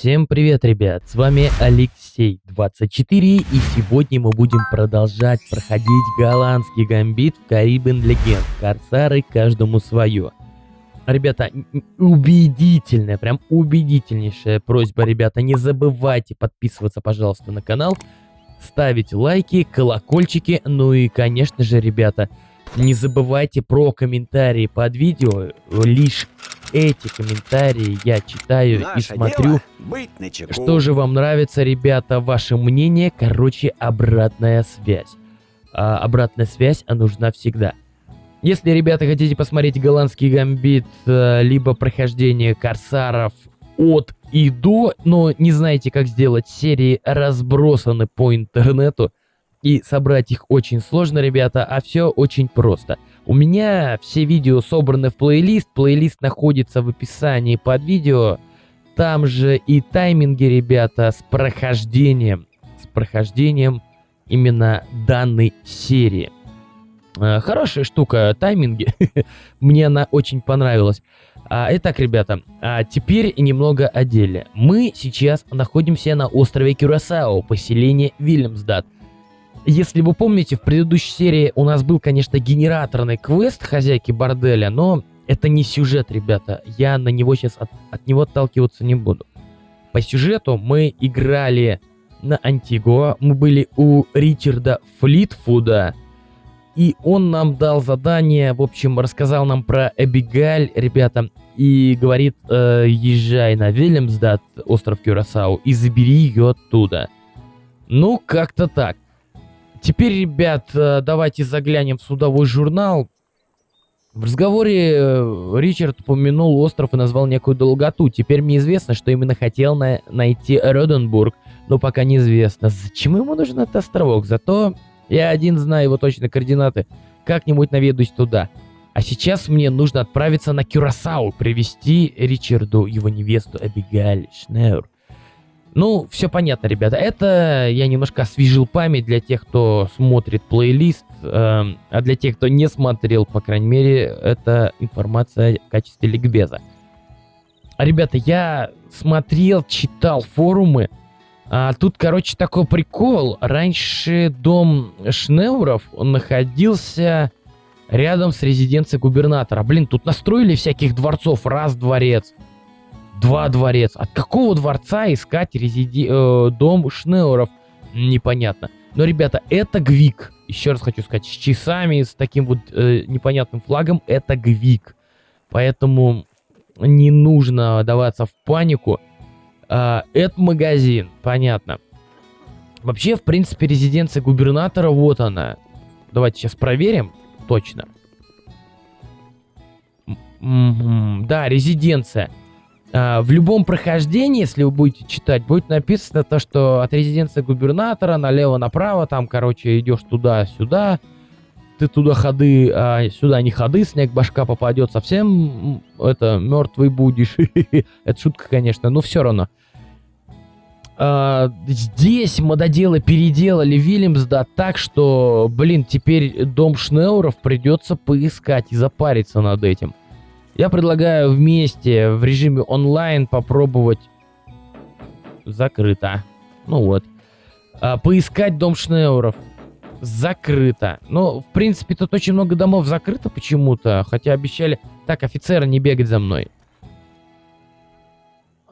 Всем привет, ребят, с вами Алексей24, и сегодня мы будем продолжать проходить голландский гамбит в Caribbean Legends. Корсары каждому свое. Ребята, убедительная, прям убедительнейшая просьба, ребята, не забывайте подписываться, пожалуйста, на канал, ставить лайки, колокольчики, ну и, конечно же, ребята, не забывайте про комментарии под видео, лишь эти комментарии я читаю и смотрю. Что же вам нравится, ребята, ваше мнение? Короче, обратная связь. Обратная связь нужна всегда. Если, ребята, хотите посмотреть голландский гамбит, либо прохождение корсаров от и до, но не знаете, как сделать, серии разбросаны по интернету, и собрать их очень сложно, ребята, а все очень просто. У меня все видео собраны в плейлист. Плейлист находится в описании под видео. Там же и тайминги, ребята, с прохождением именно данной серии. Хорошая штука, тайминги. Мне она очень понравилась. Итак, ребята, теперь немного о деле. Мы сейчас находимся на острове Кюрасао, поселение Вильямсдат. Если вы помните, в предыдущей серии у нас был, конечно, генераторный квест хозяйки борделя, но это не сюжет, ребята. Я на него сейчас от него отталкиваться не буду. По сюжету мы играли на Антигуа, мы были у Ричарда Флитфуда, и он нам дал задание, в общем, рассказал нам про Эбигейль, ребята, и говорит, езжай на Вильямсдат, остров Кюрасао, и забери ее оттуда. Ну, как-то так. Теперь, ребят, давайте заглянем в судовой журнал. В разговоре Ричард упомянул остров и назвал некую долготу. Теперь мне известно, что именно хотел найти Роденбург, но пока неизвестно, зачем ему нужен этот островок. Зато я один знаю его точно координаты. Как-нибудь наведусь туда. А сейчас мне нужно отправиться на Кюрасао, привезти Ричарду его невесту Эбигейль Шнеур. Ну, все понятно, ребята. Это я немножко освежил память для тех, кто смотрит плейлист. А для тех, кто не смотрел, по крайней мере, это информация в качестве ликбеза. Ребята, я смотрел, читал форумы. Тут, короче, такой прикол. Раньше дом Шнеуров находился рядом с резиденцией губернатора. Блин, тут настроили всяких дворцов. Раз дворец. Два дворец. От какого дворца искать дом Шнеуров? Непонятно. Но, ребята, это Гвик. Еще раз хочу сказать, с часами, с таким вот непонятным флагом, это Гвик. Поэтому не нужно даваться в панику. Это магазин, понятно. Вообще, в принципе, резиденция губернатора, вот она. Давайте сейчас проверим. Точно. Да, резиденция. В любом прохождении, если вы будете читать, будет написано то, что от резиденции губернатора налево-направо, там, короче, идешь туда-сюда, ты туда ходы, а сюда не ходы, снег башка попадет, совсем это мертвый будешь. Это шутка, конечно, но все равно. Здесь мододелы переделали Вильямсдат так, что, блин, теперь дом Шнеуров придется поискать и запариться над этим. Я предлагаю вместе в режиме онлайн попробовать... Закрыто. Ну вот. Поискать дом Шнеуров. Закрыто. Ну, в принципе, тут очень много домов закрыто почему-то. Хотя обещали... Так, офицеры, не бегать за мной.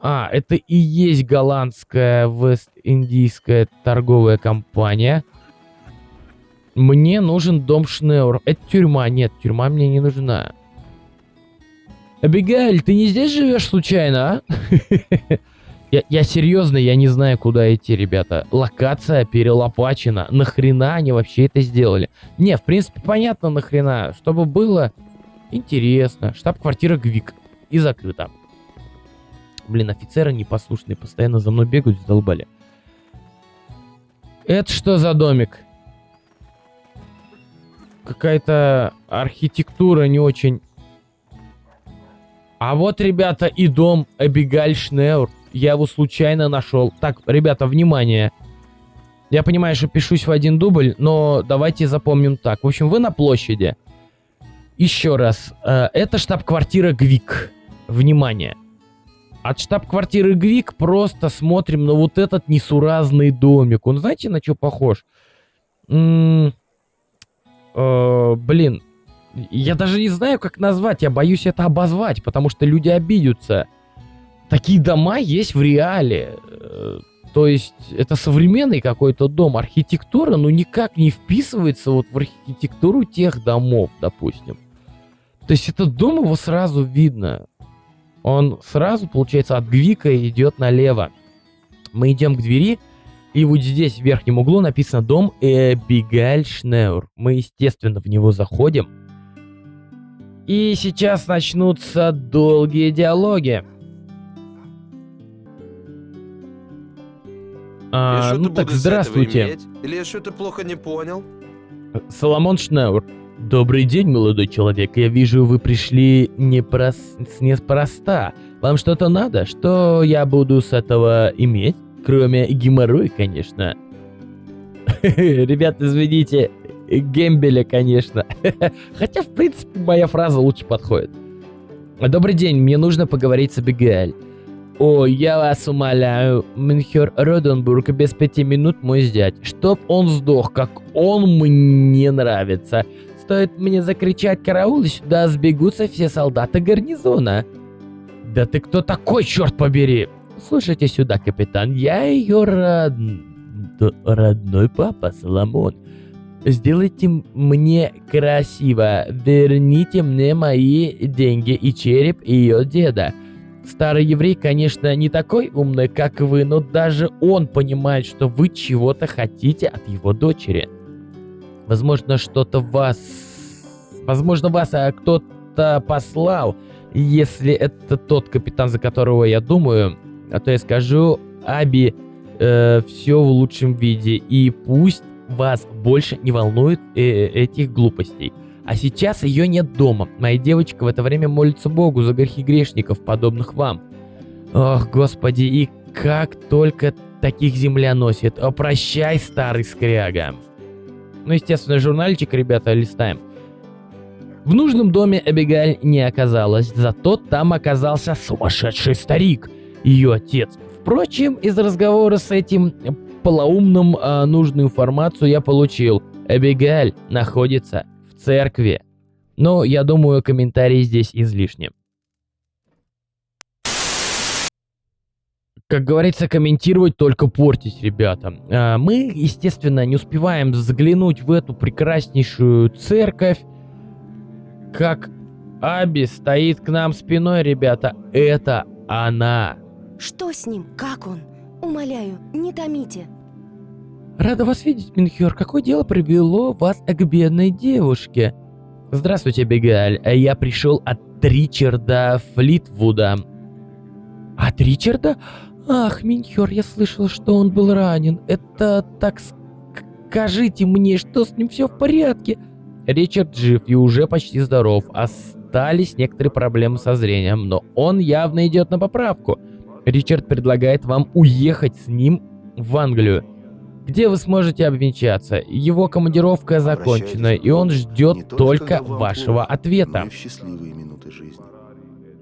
Это и есть голландская Вест-Индийская торговая компания. Мне нужен дом Шнеуров. Это тюрьма. Нет, тюрьма мне не нужна. Эбигейль, ты не здесь живешь случайно, а? Я серьезно, я не знаю, куда идти, ребята. Локация перелопачена. Нахрена они вообще это сделали? Не, в принципе, понятно нахрена. Чтобы было интересно. Штаб-квартира Гвик. И закрыто. Блин, офицеры непослушные. Постоянно за мной бегают, задолбали. Это что за домик? Какая-то архитектура не очень... А вот, ребята, и дом Эбигейль Шнеур. Я его случайно нашел. Так, ребята, внимание. Я понимаю, что пишусь в один дубль, но давайте запомним так. В общем, вы на площади. Еще раз. Это штаб-квартира Гвик. Внимание. от штаб-квартиры Гвик просто смотрим на вот этот несуразный домик. Он знаете, на что похож? Блин, я даже не знаю, как назвать. Я боюсь это обозвать, потому что люди обидятся. Такие дома есть в реале. То есть это современный какой-то дом. Архитектура, ну, никак не вписывается вот в архитектуру тех домов, допустим. То есть этот дом, его сразу видно. Он сразу, получается, от Гвика идет налево. Мы идем к двери, и вот здесь в верхнем углу написано «Дом Эбигейль Шнeur». Мы, естественно, в него заходим. И сейчас начнутся долгие диалоги. Ну так, здравствуйте. Или я что-то плохо не понял? Соломон Шнeur. Добрый день, молодой человек. Я вижу, вы пришли неспроста. Вам что-то надо? Что я буду с этого иметь? Кроме геморроя, конечно. Ребят, извините, Гембеля, конечно. Хотя, в принципе, моя фраза лучше подходит. Добрый день, мне нужно поговорить с Эбигейль. О, я вас умоляю, Минхер Роденбург, без 5 минут мой зять. Чтоб он сдох, как он мне нравится. Стоит мне закричать караул, и сюда сбегутся все солдаты гарнизона. Да ты кто такой, черт побери? Слушайте сюда, капитан, я ее родной папа, Соломон. Сделайте мне красиво, верните мне мои деньги и череп ее деда. Старый еврей, конечно, не такой умный, как вы, но даже он понимает, что вы чего-то хотите от его дочери. Возможно, вас кто-то послал. Если это тот капитан, за которого я думаю, то я скажу Аби все в лучшем виде. И пусть вас больше не волнует этих глупостей. А сейчас ее нет дома. Моя девочка в это время молится Богу за грехи грешников, подобных вам. Ох, господи, и как только таких земля носит. О, прощай, старый скряга. Ну, естественно, журнальчик, ребята, листаем. В нужном доме Эбигейль не оказалось, зато там оказался сумасшедший старик, ее отец. Впрочем, из разговора с этим полоумным нужную информацию я получил. Эбигейль находится в церкви. Но я думаю, комментарии здесь излишни. Как говорится, комментировать только портить, ребята. Мы, естественно, не успеваем взглянуть в эту прекраснейшую церковь, как Аби стоит к нам спиной, ребята. Это она. Что с ним? Как он? Умоляю, не томите. Рада вас видеть, Минхер. Какое дело привело вас к бедной девушке? Здравствуйте, Эбигейль. Я пришел от Ричарда Флитвуда. От Ричарда? Ах, Минхер, я слышал, что он был ранен. Это так... Скажите мне, что с ним все в порядке? Ричард жив и уже почти здоров. Остались некоторые проблемы со зрением, но он явно идет на поправку. Ричард предлагает вам уехать с ним в Англию, где вы сможете обвенчаться. Его командировка закончена, и он ждет только вашего ответа.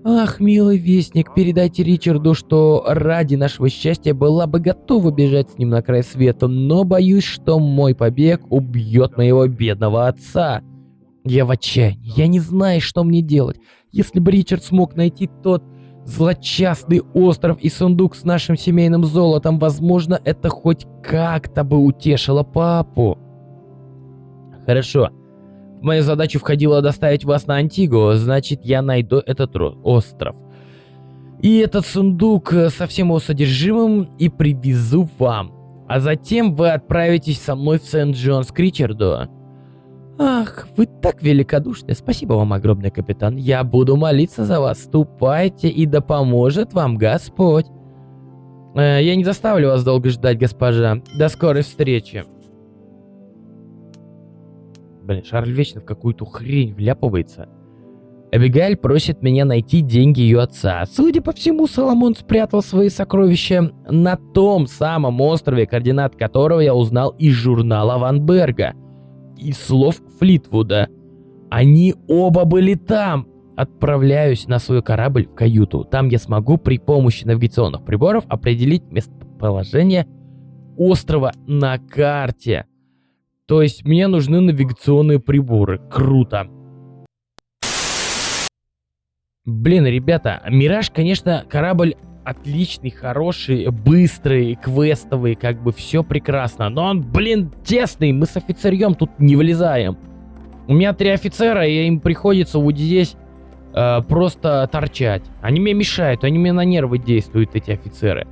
Ах, милый вестник, передайте Ричарду, что ради нашего счастья была бы готова бежать с ним на край света, но боюсь, что мой побег убьет моего бедного отца. Я в отчаянии, я не знаю, что мне делать. Если бы Ричард смог найти тот злочастный остров и сундук с нашим семейным золотом, возможно, это хоть как-то бы утешило папу. Хорошо. В мою задачу входило доставить вас на Антигуа, значит, я найду этот остров. И этот сундук со всем его содержимым и привезу вам. А затем вы отправитесь со мной в Сент-Джонс к Ричарду. Ах, вы так великодушны. Спасибо вам огромное, капитан. Я буду молиться за вас. Ступайте, и да поможет вам Господь. Я не заставлю вас долго ждать, госпожа. До скорой встречи. Блин, Шарль вечно в какую-то хрень вляпывается. Эбигейль просит меня найти деньги ее отца. Судя по всему, Соломон спрятал свои сокровища на том самом острове, координат которого я узнал из журнала Ван Берга. Из слов Флитвуда. Они оба были там. отправляюсь на свой корабль в каюту. Там я смогу при помощи навигационных приборов определить местоположение острова на карте. То есть мне нужны навигационные приборы. Круто. Блин, ребята, Мираж, конечно, корабль отличный, хороший, быстрый, квестовый, как бы все прекрасно. Но он, блин, тесный, мы с офицерьем тут не влезаем. У меня 3 офицера, и им приходится вот здесь просто торчать. Они мне мешают, они мне на нервы действуют, эти офицеры.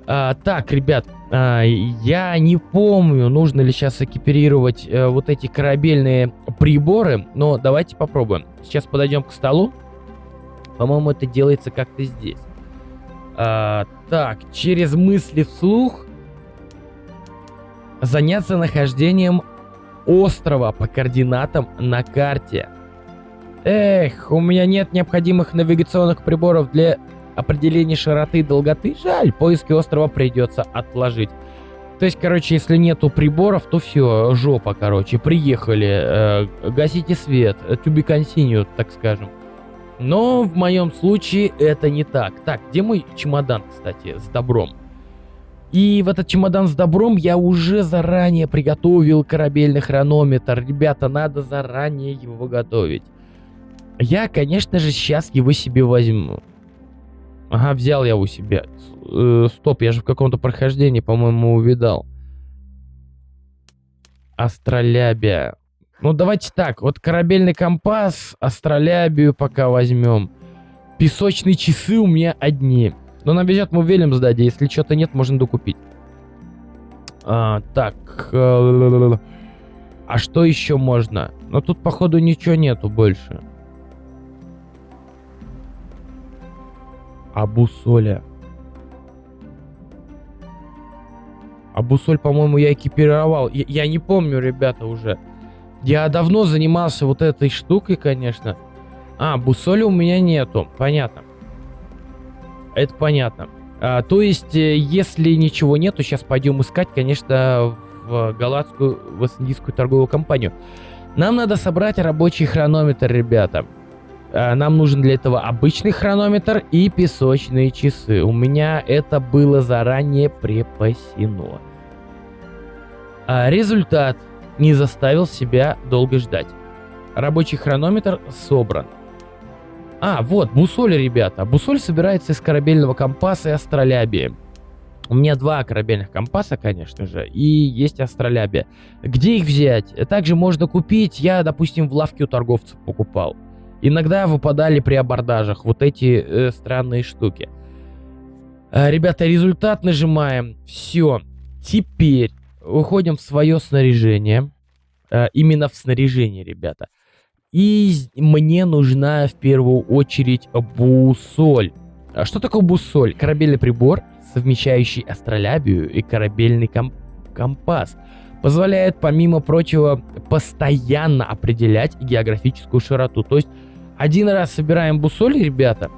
Так, ребят, я не помню, нужно ли сейчас экипировать вот эти корабельные приборы, но давайте попробуем. Сейчас подойдем к столу. По-моему, это делается как-то здесь. Так, через мысли вслух заняться нахождением острова по координатам на карте. Эх, у меня нет необходимых навигационных приборов для определения широты и долготы. Жаль, поиски острова придется отложить. То есть, короче, если нету приборов, то все, жопа, короче. Приехали, гасите свет, to be continued, так скажем. Но в моем случае это не так. Так, где мой чемодан, кстати, с добром? И в этот чемодан с добром я уже заранее приготовил корабельный хронометр. Ребята, надо заранее его готовить. Я, конечно же, сейчас его себе возьму. Ага, взял я у себя. Стоп, я же в каком-то прохождении, по-моему, увидал. Астролябия. Ну, давайте так. Вот корабельный компас, астролябию пока возьмем. Песочные часы у меня одни. Но нам везет, мы в Вильямсдаде. Если что-то нет, можно докупить. Так. А что еще можно? Но тут, походу, ничего нету больше. А бусоля? А бусоль, по-моему, я экипировал. Я не помню, ребята, уже. Я давно занимался вот этой штукой, конечно. Бусоли у меня нету. Понятно. Это понятно. То есть, если ничего нету, сейчас пойдем искать, конечно, в Галатскую Вест-Индийскую торговую компанию. Нам надо собрать рабочий хронометр, ребята. Нам нужен для этого обычный хронометр и песочные часы. У меня это было заранее припасено. Результат не заставил себя долго ждать. Рабочий хронометр собран. Вот, бусоль, ребята. Бусоль собирается из корабельного компаса и астролябии. У меня 2 корабельных компаса, конечно же, и есть астролябия. Где их взять? Также можно купить. Я, допустим, в лавке у торговцев покупал. Иногда выпадали при абордажах вот эти странные штуки. Ребята, результат нажимаем. Все. Теперь выходим в свое снаряжение. Именно в снаряжение, ребята. И мне нужна в первую очередь бусоль. Что такое бусоль? Корабельный прибор, совмещающий астролябию и корабельный компас. Позволяет, помимо прочего, постоянно определять географическую широту. То есть, один раз собираем бусоль, ребята,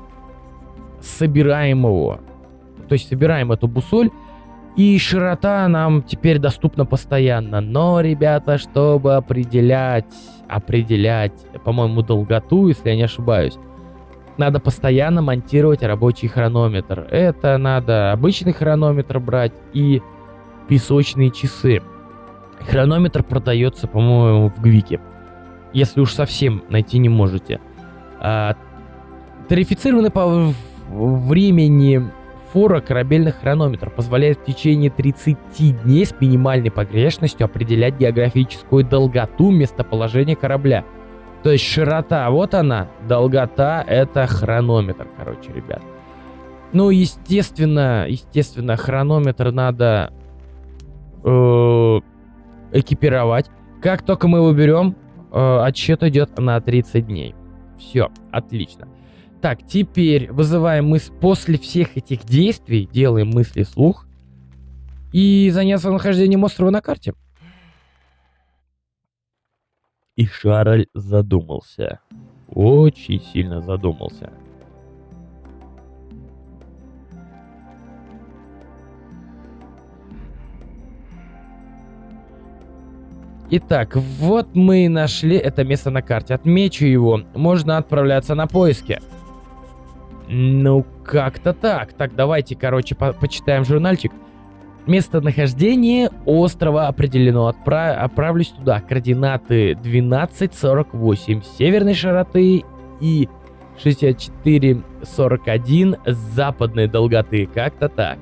собираем его. То есть, собираем эту бусоль, и широта нам теперь доступна постоянно. Но, ребята, чтобы определять, по-моему, долготу, если я не ошибаюсь, надо постоянно монтировать рабочий хронометр. Это надо обычный хронометр брать и песочные часы. Хронометр продается, по-моему, в Гвике. Если уж совсем найти не можете. Тарифицированный по времени фора корабельных хронометр позволяет в течение 30 дней с минимальной погрешностью определять географическую долготу местоположения корабля. То есть широта, вот она, долгота — это хронометр, короче, ребят. Ну, естественно, хронометр надо экипировать. Как только мы его берем, отсчет идет на 30 дней. Все, отлично. Так, теперь вызываем мысль. После всех этих действий делаем мысли вслух и заняться нахождением острова на карте. И Шарль задумался. Очень сильно задумался. Итак, вот мы и нашли это место на карте. Отмечу его. Можно отправляться на поиски. Ну, как-то так. Так, давайте, короче, почитаем журнальчик. Местонахождение острова определено. Отправлюсь туда. Координаты 1248 северной широты и 6441 западной долготы. Как-то так.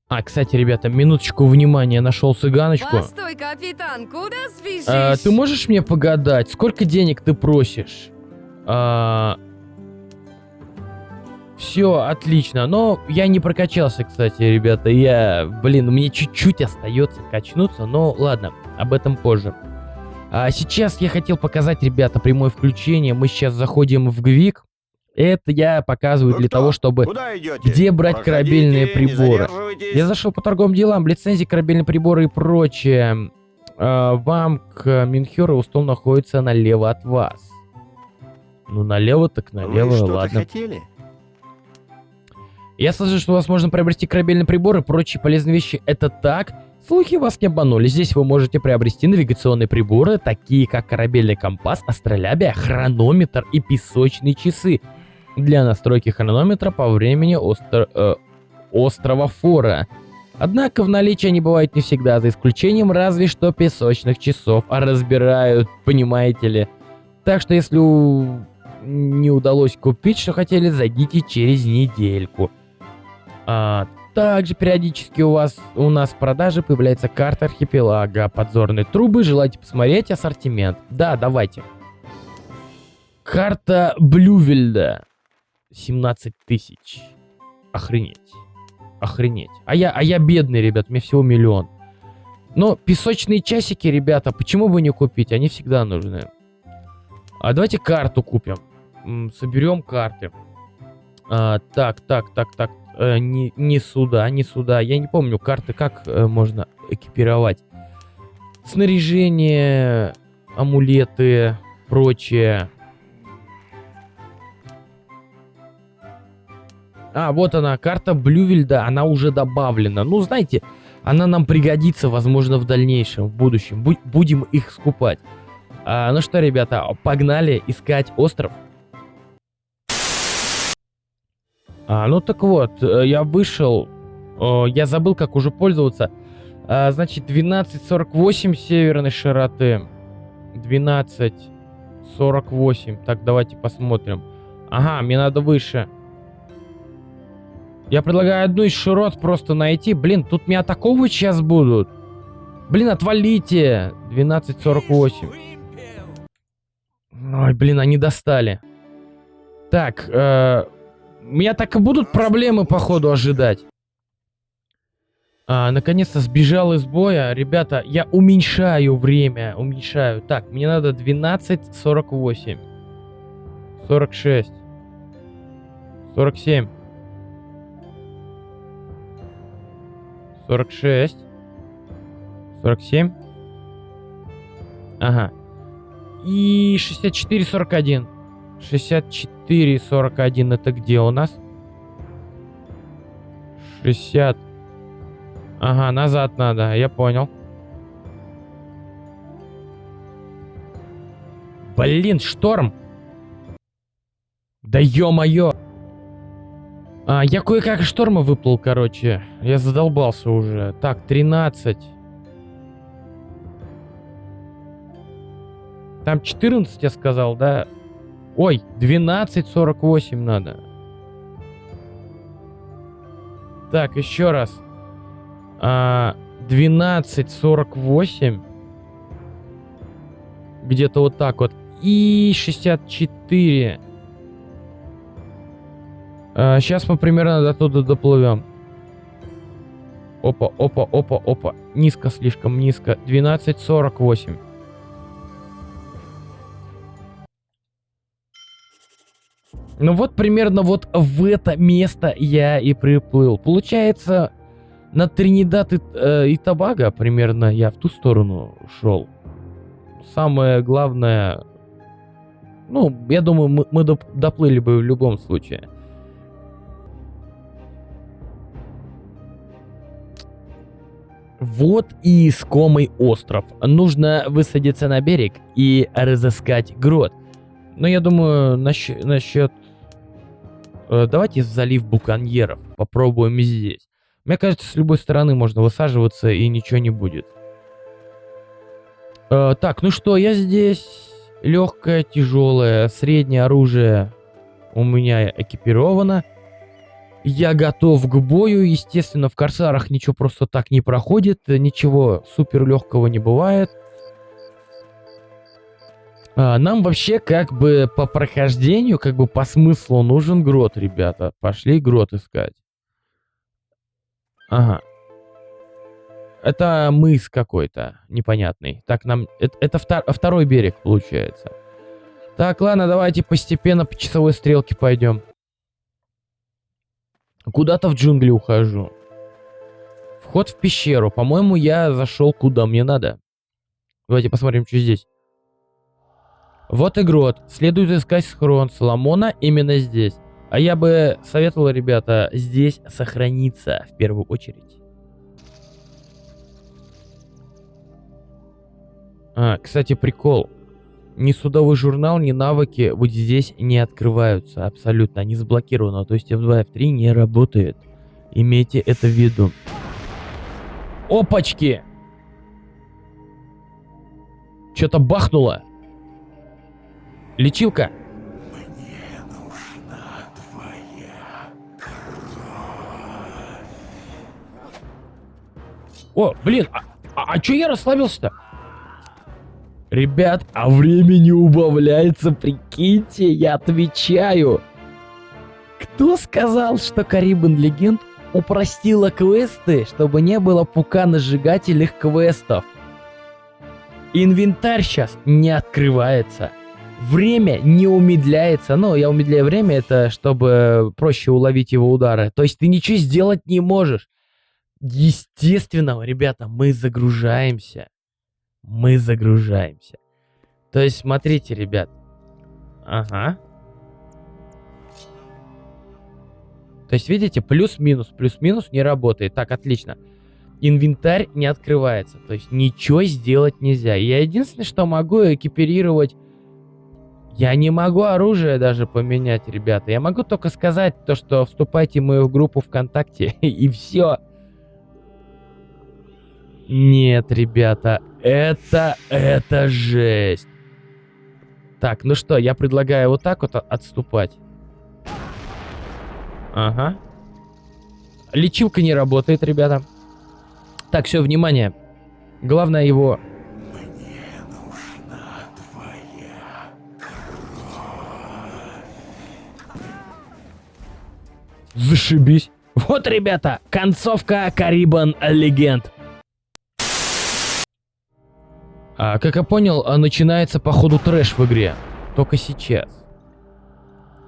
А, кстати, ребята, минуточку внимания, нашел цыганочку. Постой, капитан, куда спешишь? Ты можешь мне погадать, сколько денег ты просишь? Все, отлично. Но я не прокачался, кстати, ребята. Мне чуть-чуть остается качнуться, но ладно, об этом позже. Сейчас я хотел показать, ребята, прямое включение. Мы сейчас заходим в ГВИК. Это я показываю для того, чтобы... Куда идете? Где брать Проходите, корабельные не приборы. задерживайтесь. Я зашел по торговым делам, лицензии, корабельные приборы и прочее. Вам к Минхеру стол находится налево от вас. Ну, налево так налево, Вы что-то ладно. хотели? Я слышал, что у вас можно приобрести корабельные приборы и прочие полезные вещи. Это так? Слухи вас не обманули. Здесь вы можете приобрести навигационные приборы, такие как корабельный компас, астролябия, хронометр и песочные часы. Для настройки хронометра по времени острова Фора. Однако в наличии они бывают не всегда, за исключением разве что песочных часов. А разбирают, понимаете ли. Так что если не удалось купить, что хотели, зайдите через недельку. Также периодически у нас в продаже появляется карта архипелага, подзорные трубы. Желаете посмотреть ассортимент? Да, давайте. Карта Блювельда. 17 тысяч. Охренеть. Охренеть. А я бедный, ребят, мне всего 1 миллион. Но песочные часики, ребята, почему бы не купить? Они всегда нужны. Давайте карту купим. Соберем карты. Так. Не сюда. Я не помню, карты как можно экипировать. Снаряжение, амулеты, прочее. Вот она, карта Блювельда, она уже добавлена. Ну, знаете, она нам пригодится, возможно, в дальнейшем, в будущем. Будем их скупать. Ну что, ребята, погнали искать остров. Ну так вот, я вышел. Я забыл, как уже пользоваться. Значит, 1248 северной широты. 1248. Так, давайте посмотрим. Ага, мне надо выше. Я предлагаю одну из широт просто найти. Блин, тут меня атаковывать сейчас будут. Блин, отвалите. 1248. Ой, блин, они достали. Так, меня так и будут проблемы, походу, ожидать. Наконец-то сбежал из боя. Ребята, я уменьшаю время. Уменьшаю. Так, мне надо 1248. 46. 47. 46. 47. Ага. И 64, 41. 64, 41 это где у нас? 60. Ага, назад надо, я понял. Блин, шторм. Да ё-моё. Я кое-как из шторма выплыл, короче. Я задолбался уже. Так, 13. Там 14 я сказал, да? Ой, 12:48 надо. Так, еще раз. 12:48. Где-то вот так вот. И 64. Сейчас мы примерно до туда доплывем. Опа, опа, опа, опа. Низко, слишком низко. 12:48. Ну вот примерно вот в это место я и приплыл. Получается, на Тринидад и Тобаго примерно я в ту сторону шел. Самое главное... Ну, я думаю, мы доплыли бы в любом случае. Вот и искомый остров. Нужно высадиться на берег и разыскать грот. Но я думаю, насчет... Давайте в залив Буконьеров. Попробуем здесь. Мне кажется, с любой стороны можно высаживаться и ничего не будет. Так, ну что, я здесь. Легкое, тяжелое, среднее оружие у меня экипировано. Я готов к бою. Естественно, в Корсарах ничего просто так не проходит. Ничего супер легкого не бывает. Нам вообще как бы по прохождению, как бы по смыслу нужен грот, ребята. Пошли грот искать. Ага. Это мыс какой-то непонятный. Так, нам... Это второй берег, получается. Так, ладно, давайте постепенно по часовой стрелке пойдем. Куда-то в джунгли ухожу. Вход в пещеру. По-моему, я зашел куда мне надо. Давайте посмотрим, что здесь. Вот и грот. Следует искать схрон Соломона именно здесь. А я бы советовал, ребята, здесь сохраниться в первую очередь. Кстати, прикол. Ни судовой журнал, ни навыки вот здесь не открываются. Абсолютно. Они заблокированы. То есть F2, F3 не работает. Имейте это в виду. Опачки! Что-то бахнуло. Лечилка. Мне нужна твоя кровь. О, блин, а чё я расслабился-то? Ребят, а время не убавляется, прикиньте, я отвечаю. Кто сказал, что Карибан Легенд упростила квесты, чтобы не было пука на сжигателях квестов? Инвентарь сейчас не открывается. Время не умедляется. Ну, я умедляю время, это чтобы проще уловить его удары. То есть ты ничего сделать не можешь. Естественно, ребята, мы загружаемся. Мы загружаемся. То есть, смотрите, ребят. Ага. То есть, видите, плюс-минус не работает. Так, отлично. Инвентарь не открывается. То есть, ничего сделать нельзя. Я единственное, что могу экипировать... Я не могу оружие даже поменять, ребята. Я могу только сказать то, что вступайте в мою группу ВКонтакте, и все. Нет, ребята, это жесть. Так, ну что, я предлагаю вот так вот отступать. Ага. Лечилка не работает, ребята. Так, все, внимание. Главное его... Мне нужна твоя кровь. Зашибись. Вот, ребята, концовка Карибан Легенд. Как я понял, начинается, походу, трэш в игре. Только сейчас.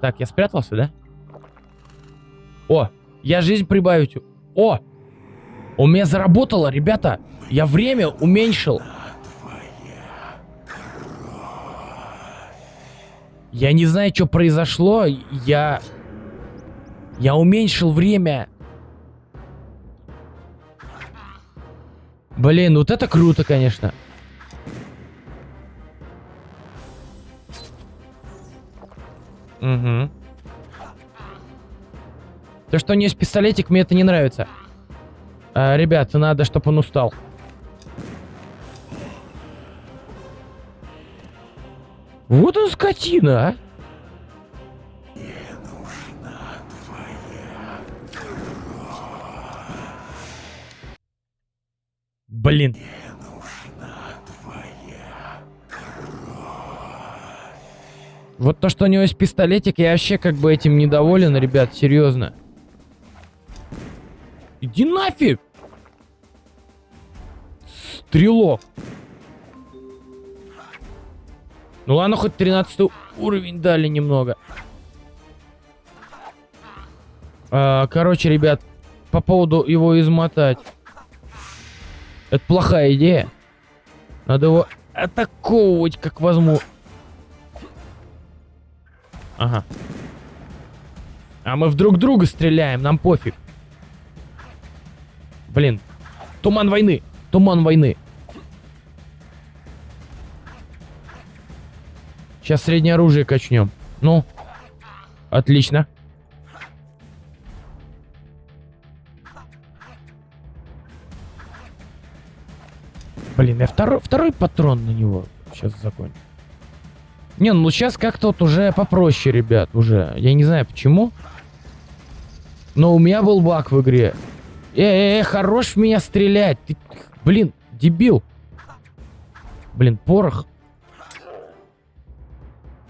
Так, я спрятался, да? О, я жизнь прибавить. О! У меня заработало, ребята. Я время уменьшил. Я не знаю, что произошло. Я уменьшил время. Блин, вот это круто, конечно. Угу. То, что у нее есть пистолетик, мне это не нравится. Ребят, надо, чтобы он устал. Вот он скотина, а. Блин. Вот то, что у него есть пистолетик, я вообще как бы этим недоволен, ребят, серьезно. Иди нафиг! Стрелок. Ну ладно, хоть 13 уровень дали немного. Короче, ребят, по поводу его измотать. Это плохая идея. Надо его атаковывать, как возьму. Ага. А мы в друг друга стреляем, нам пофиг. Блин. Туман войны. Туман войны. Сейчас среднее оружие качнем. Ну, отлично. Блин, я второй патрон на него сейчас закончу. Не, ну сейчас как-то вот уже попроще, ребят, уже. Я не знаю почему. Но у меня был баг в игре. Хорош в меня стрелять. Ты, блин, дебил. Блин, порох.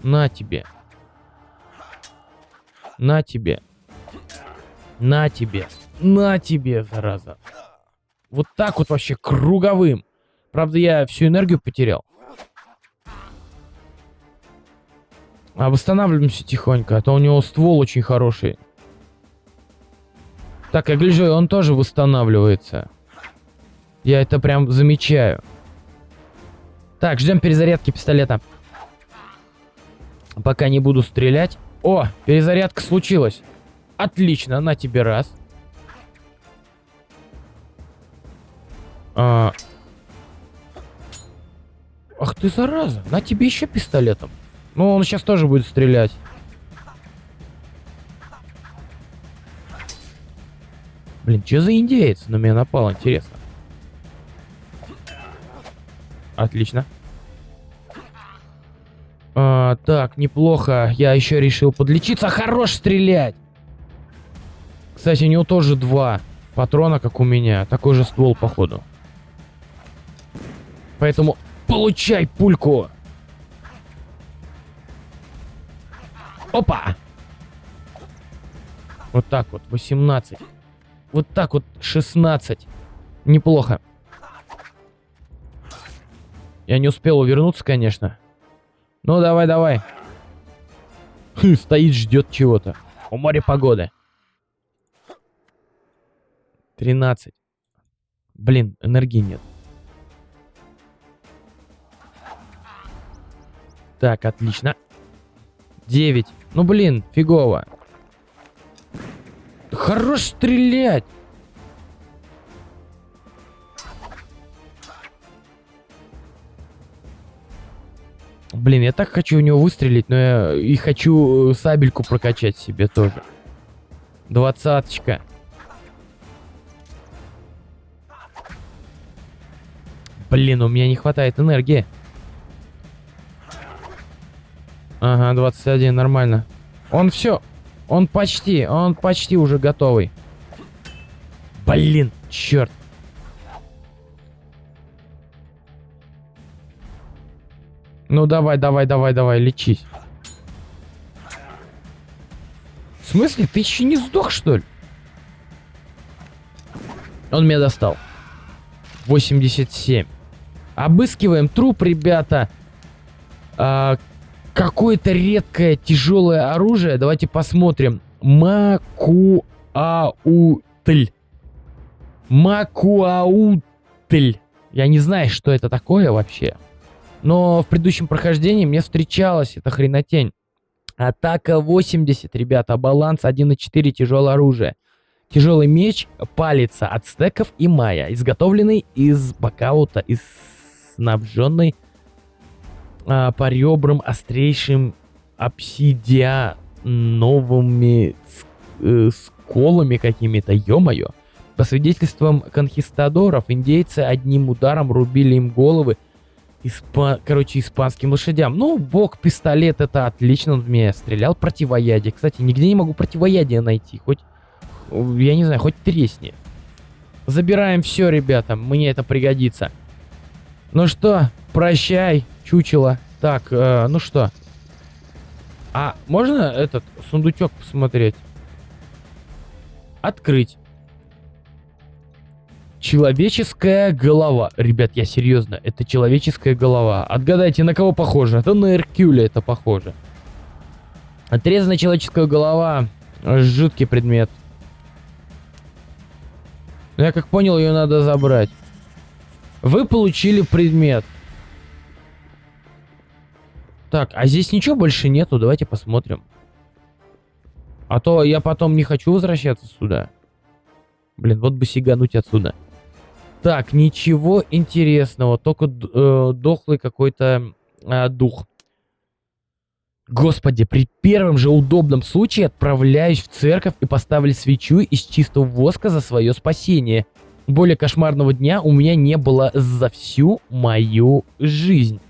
На тебе. На тебе. На тебе. На тебе, зараза. Вот так вот вообще круговым. Правда, я всю энергию потерял. А восстанавливаемся тихонько, а то у него ствол очень хороший. Так, я гляжу, он тоже восстанавливается. Я это прям замечаю. Так, ждем перезарядки пистолета. Пока не буду стрелять. О, перезарядка случилась. Отлично, на тебе раз. Ах ты зараза, на тебе еще пистолетом. Ну, он сейчас тоже будет стрелять. Блин, что за индеец на меня напал, интересно. Отлично. Так, неплохо. Я еще решил подлечиться. Хорош стрелять! Кстати, у него тоже 2 патрона, как у меня. Такой же ствол, походу. Поэтому получай пульку! Опа! Вот так вот, 18. Вот так вот, 16. Неплохо. Я не успел увернуться, конечно. Ну, давай, давай. Стоит, ждет чего-то. У моря погоды. 13. Блин, энергии нет. Так, отлично. 9. Ну, блин, фигово. Хорош стрелять. Блин, я так хочу у него выстрелить, но я и хочу сабельку прокачать себе тоже. 20-очка. Блин, у меня не хватает энергии. Ага, 21, нормально. Он все. Он почти уже готовый. Блин, черт. Ну давай, лечись. В смысле, ты еще не сдох, что ли? Он меня достал. 87. Обыскиваем труп, ребята. Какое-то редкое тяжелое оружие. Давайте посмотрим. Макуаутль. Макуаутль. Я не знаю, что это такое вообще. Но в предыдущем прохождении мне встречалась эта хренотень. Атака 80, ребята. Баланс 1,4, тяжелое оружие. Тяжелый меч, палица ацтеков и майя. Изготовленный из бакаута, из снабженный по ребрам острейшим обсидиановыми сколами какими-то. Ё-моё. По свидетельствам конкистадоров, индейцы одним ударом рубили им головы испанским лошадям. Ну, бог-пистолет, это отлично, он в меня стрелял. Противоядие. Кстати, нигде не могу противоядие найти. Хоть, я не знаю, хоть тресни. Забираем все, ребята, мне это пригодится. Ну что, прощай, чучело. Так, ну что. А можно этот сундучок посмотреть? Открыть. Человеческая голова. Ребят, я серьезно, это человеческая голова. Отгадайте, на кого похоже? Это на Эркюля это похоже. Отрезанная человеческая голова. Жуткий предмет. Я как понял, ее надо забрать. Вы получили предмет. Так, а здесь ничего больше нету. Давайте посмотрим. А то я потом не хочу возвращаться сюда. Блин, вот бы сигануть отсюда. Так, ничего интересного, только дохлый какой-то дух. Господи, при первом же удобном случае отправляюсь в церковь и поставлю свечу из чистого воска за свое спасение. Более кошмарного дня у меня не было за всю мою жизнь.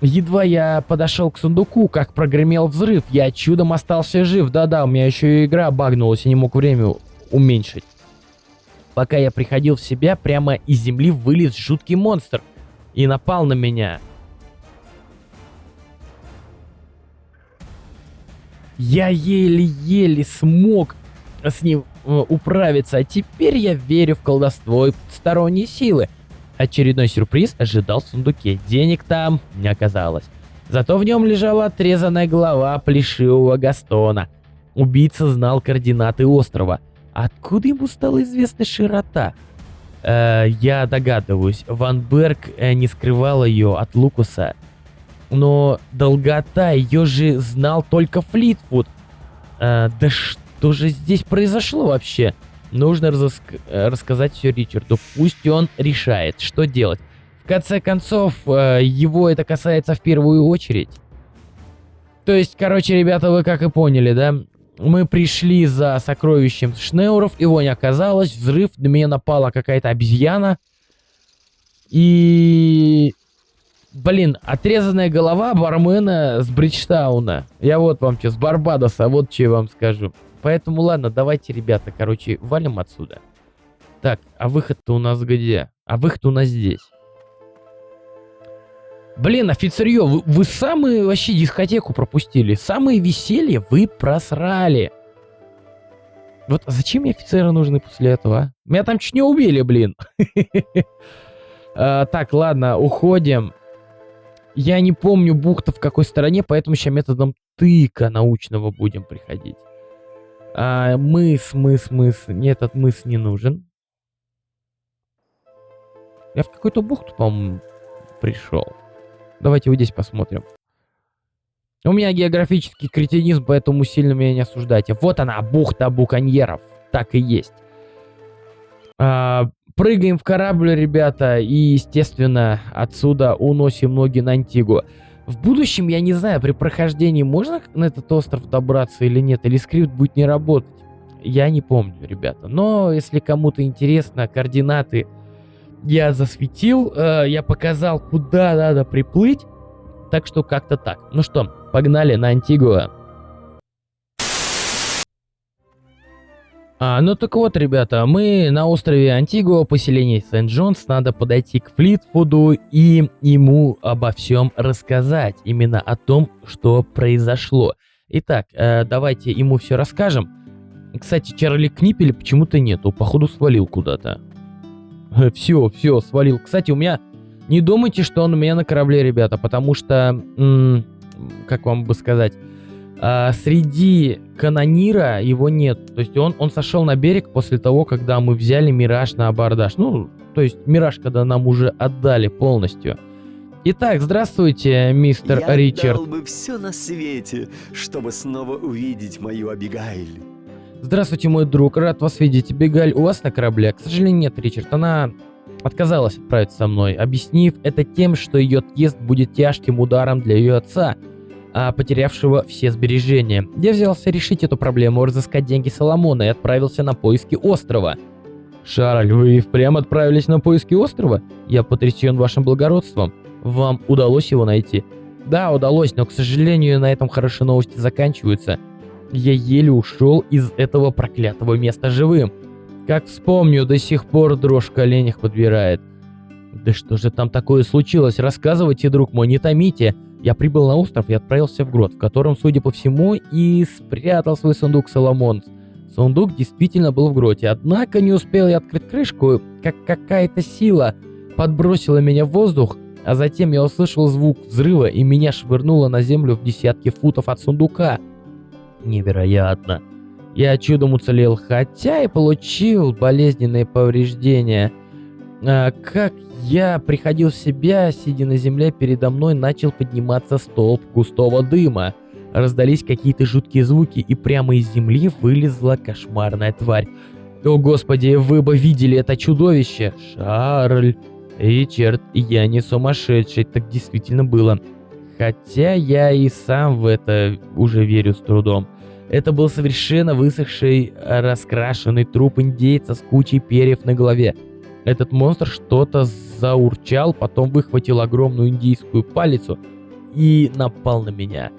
Едва я подошел к сундуку, как прогремел взрыв. Я чудом остался жив. Да-да, у меня еще и игра багнулась, и не мог время уменьшить. Пока я приходил в себя, прямо из земли вылез жуткий монстр и напал на меня. Я еле-еле смог с ним управиться, а теперь я верю в колдовство и сторонние силы. Очередной сюрприз ожидал в сундуке. Денег там не оказалось. Зато в нем лежала отрезанная голова плешивого Гастона. Убийца знал координаты острова. Откуда ему стала известна широта? Я догадываюсь, Ван Берг не скрывал ее от Лукаса. Но долгота ее же знал только Флитвуд. Да что же здесь произошло вообще? Нужно рассказать все Ричарду. Пусть он решает, что делать. В конце концов, его это касается в первую очередь. То есть, короче, ребята, вы как и поняли, да? Мы пришли за сокровищем Шнеуров, его не оказалось. Взрыв, на меня напала какая-то обезьяна. И... Блин, отрезанная голова бармена с Бриджтауна. Я вот вам что, с Барбадоса, вот что я вам скажу. Поэтому ладно, давайте, ребята, короче, валим отсюда. Так, а выход-то у нас где? А выход у нас здесь. Блин, офицерье, вы самые вообще дискотеку пропустили. Самые веселье вы просрали. Вот зачем мне офицеры нужны после этого, а? Меня там чуть не убили, блин. Так, ладно, уходим. Я не помню бухта в какой стороне, поэтому сейчас методом тыка научного будем приходить. Мыс. Нет, этот мыс не нужен. Я в какую-то бухту, по-моему, пришел. Давайте вот здесь посмотрим. У меня географический кретинизм, поэтому сильно меня не осуждайте. Вот она, бухта буконьеров. Так и есть. Прыгаем в корабль, ребята, и, естественно, отсюда уносим ноги на Антигу. В будущем, я не знаю, при прохождении можно на этот остров добраться или нет, или скрипт будет не работать. Я не помню, ребята. Но, если кому-то интересно, координаты я засветил, я показал, куда надо приплыть. Так что как-то так. Ну что, погнали на Антигуа. Ну так вот, ребята, мы на острове Антигуа, поселение Сент-Джонс, надо подойти к Флитвуду и ему обо всем рассказать, именно о том, что произошло. Итак, давайте ему все расскажем. Кстати, Чарли Книпеля почему-то нету, походу свалил куда-то. Все, свалил. Кстати, у меня... Не думайте, что он у меня на корабле, ребята, потому что... как вам бы сказать... среди канонира его нет. То есть он сошел на берег после того, когда мы взяли Мираж на абордаж. Ну, то есть Мираж, когда нам уже отдали полностью. Итак, здравствуйте, мистер Ричард. Я отдал бы все на свете, чтобы снова увидеть мою Абигайль. Здравствуйте, мой друг. Рад вас видеть. Абигайль у вас на корабле? К сожалению, нет, Ричард. Она отказалась отправиться со мной, объяснив это тем, что ее отъезд будет тяжким ударом для ее отца, потерявшего все сбережения. Я взялся решить эту проблему, разыскать деньги Соломона и отправился на поиски острова. Шарль, вы впрямь отправились на поиски острова? Я потрясен вашим благородством. Вам удалось его найти? Да, удалось, но, к сожалению, на этом хорошие новости заканчиваются. Я еле ушел из этого проклятого места живым. Как вспомню, до сих пор дрожь в коленях подбирает. Да что же там такое случилось? Рассказывайте, друг мой, не томите. Я прибыл на остров и отправился в грот, в котором, судя по всему, и спрятал свой сундук Соломон. Сундук действительно был в гроте, однако не успел я открыть крышку, как какая-то сила подбросила меня в воздух, а затем я услышал звук взрыва и меня швырнуло на землю в десятки футов от сундука. Невероятно. Я чудом уцелел, хотя и получил болезненные повреждения. Как я приходил в себя, сидя на земле, передо мной начал подниматься столб густого дыма. Раздались какие-то жуткие звуки, и прямо из земли вылезла кошмарная тварь. О господи, вы бы видели это чудовище. Шарль, Ричард, я не сумасшедший, так действительно было. Хотя я и сам в это уже верю с трудом. Это был совершенно высохший, раскрашенный труп индейца с кучей перьев на голове. Этот монстр что-то заурчал, потом выхватил огромную индийскую палицу и напал на меня.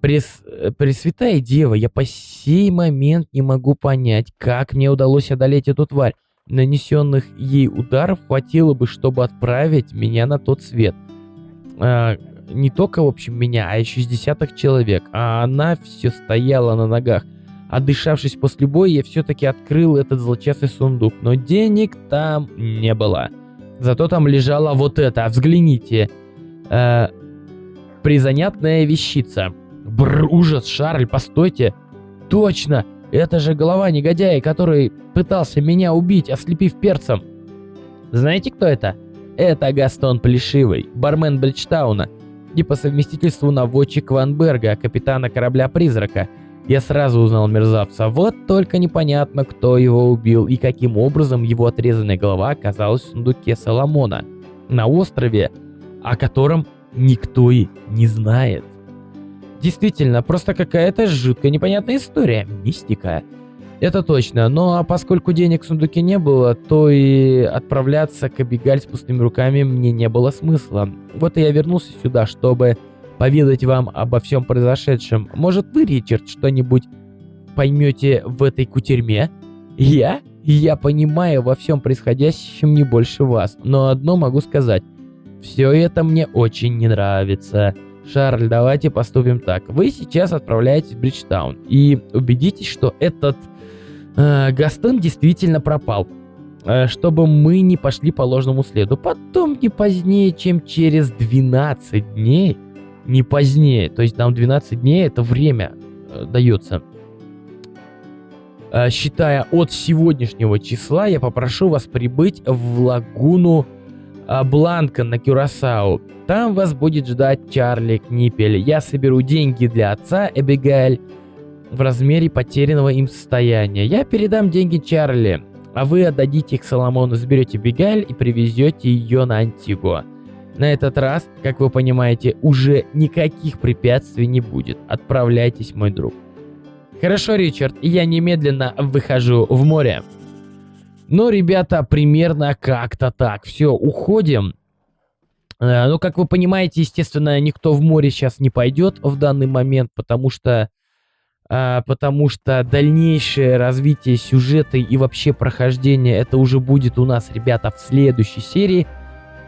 Пресвятая Дева, я по сей момент не могу понять, как мне удалось одолеть эту тварь. Нанесенных ей ударов хватило бы, чтобы отправить меня на тот свет. Не только, в общем, меня, а еще с десяток человек. А она все стояла на ногах. Отдышавшись после боя, я все-таки открыл этот злочастный сундук, но денег там не было. Зато там лежала вот это, взгляните. Призанятная вещица. Бррр, ужас, Шарль, постойте. Точно, это же голова негодяя, который пытался меня убить, ослепив перцем. Знаете, кто это? Это Гастон Плешивый, бармен Бриджтауна. И по совместительству наводчик Ванберга, капитана корабля-призрака. Я сразу узнал мерзавца, вот только непонятно, кто его убил и каким образом его отрезанная голова оказалась в сундуке Соломона на острове, о котором никто и не знает. Действительно, просто какая-то жутко непонятная история, мистика. Это точно, но поскольку денег в сундуке не было, то и отправляться к Абигаль с пустыми руками мне не было смысла. Вот и я вернулся сюда, чтобы поведать вам обо всем произошедшем. Может, вы, Ричард, что-нибудь поймете в этой кутерьме? Я понимаю во всем происходящем не больше вас, но одно могу сказать. Все это мне очень не нравится. Шарль, давайте поступим так. Вы сейчас отправляетесь в Бриджтаун и убедитесь, что этот Гастон действительно пропал, чтобы мы не пошли по ложному следу. Потом не позднее, чем через 12 дней, не позднее, то есть нам 12 дней это время дается. Считая от сегодняшнего числа, я попрошу вас прибыть в лагуну Бланка на Кюрасау. Там вас будет ждать Чарли Книпель. Я соберу деньги для отца Эбигейль в размере потерянного им состояния. Я передам деньги Чарли, а вы отдадите их Соломону, заберете Эбигейль и привезете ее на Антигуа. На этот раз, как вы понимаете, уже никаких препятствий не будет. Отправляйтесь, мой друг. Хорошо, Ричард, я немедленно выхожу в море. Ну, ребята, примерно как-то так. Все, уходим. Ну, как вы понимаете, естественно, никто в море сейчас не пойдет в данный момент, потому что дальнейшее развитие сюжета и вообще прохождение, это уже будет у нас, ребята, в следующей серии.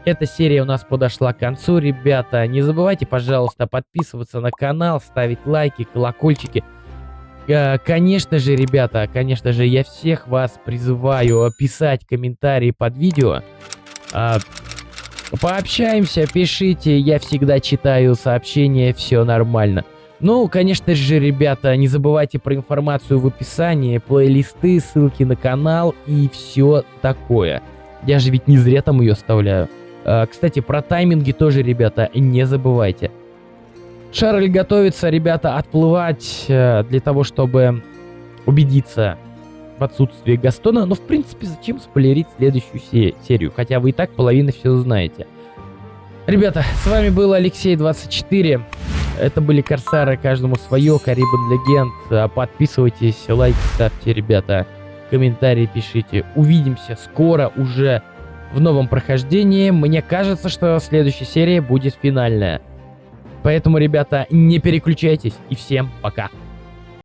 Эта серия у нас подошла к концу, ребята. Не забывайте, пожалуйста, подписываться на канал, ставить лайки, колокольчики. Конечно же, ребята, конечно же, я всех вас призываю писать комментарии под видео. Пообщаемся, пишите, я всегда читаю сообщения, все нормально. Ну, конечно же, ребята, не забывайте про информацию в описании, плейлисты, ссылки на канал и все такое. Я же ведь не зря там ее оставляю. Кстати, про тайминги тоже, ребята, не забывайте. Шарль готовится, ребята, отплывать для того, чтобы убедиться в отсутствии Гастона. Но, в принципе, зачем спойлерить следующую серию? Хотя вы и так половину все знаете. Ребята, с вами был Алексей24. Это были Корсары, каждому свое, Карибан Легенд. Подписывайтесь, лайки ставьте, ребята, комментарии пишите. Увидимся скоро уже в новом прохождении. Мне кажется, что следующая серия будет финальная. Поэтому, ребята, не переключайтесь и всем пока.